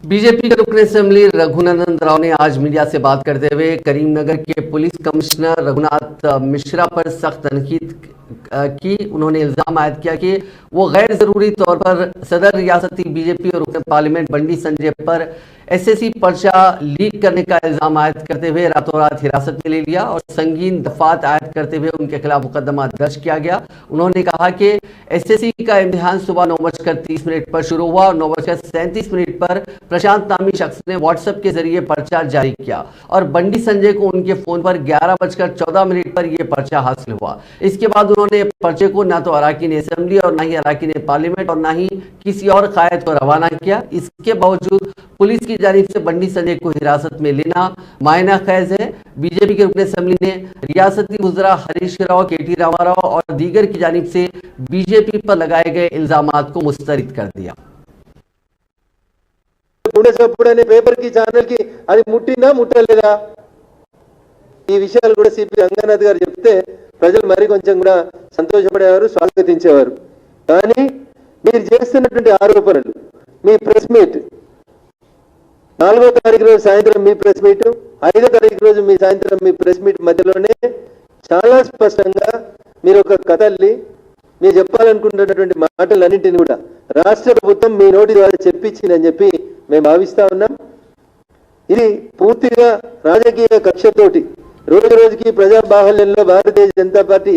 BJP के रुकन assembly Raghunandan Rao ने आज मीडिया से बात करते हुए करीमनगर के पुलिस कमिश्नर रघुनाथ मिश्रा पर सख्त तनकीद की। उन्होंने इल्जाम आयद किया कि वो गैर जरूरी तौर पर सदर रियासती बीजेपी और रुकन पार्लियामेंट बंडी संजय पर एसएससी पर्चा लीक करने का इल्जाम आयद करते हुए रातों रात हिरासत में ले लिया और संगीन दफात आयद करते हुए उनके खिलाफ मुकदमा दर्ज किया गया। उन्होंने कहा कि एसएससी का इम्तिहान सुबह 9:30 पर शुरू हुआ और 9:37 पर प्रशांत नामी शख्स ने व्हाट्सएप के जरिए पर्चा जारी किया और बंडी संजय को उनके फोन पर 11:14 पर यह पर्चा हासिल हुआ। इसके बाद उन्होंने पर्चे को न तो अराकीन असेंबली और न ही अराकीन पार्लियामेंट और न ही किसी और कायद को रवाना किया। इसके बावजूद पुलिस की जानिब से बंडी संजय को हिरासत में लेना मायना खैज है। बीजेपी के रुकन असेंबली ने रियासती वज़रा हरीश राव, केटी रामाराव और दीगर की जानिब से बीजेपी पर लगाए गए इल्जामात को मुस्तरद कर दिया। పేపర్ కి ఛానల్ కి అది ముట్టినా ముట్టలేదా ఈ విషయాలు కూడా సిపి రంగనాథ్ గారు చెప్తే ప్రజలు మరి కొంచెం కూడా సంతోషపడేవారు, స్వాగతించేవారు. కానీ మీరు చేస్తున్నటువంటి ఆరోపణలు, మీ ప్రెస్ మీట్ 4వ తారీఖు రోజు సాయంత్రం మీ ప్రెస్ మీట్, 5వ తారీఖు రోజు మీ సాయంత్రం మీ ప్రెస్ మీట్ మధ్యలోనే చాలా స్పష్టంగా మీరు ఒక కథల్ని మీరు చెప్పాలనుకుంటున్నటువంటి మాటలన్నింటినీ కూడా రాష్ట్ర ప్రభుత్వం మీ నోటి ద్వారా చెప్పించిందని చెప్పి మేము భావిస్తా ఉన్నాం. ఇది పూర్తిగా రాజకీయ కక్షతోటి రోజు రోజుకి ప్రజా బాహల్యంలో భారతీయ జనతా పార్టీ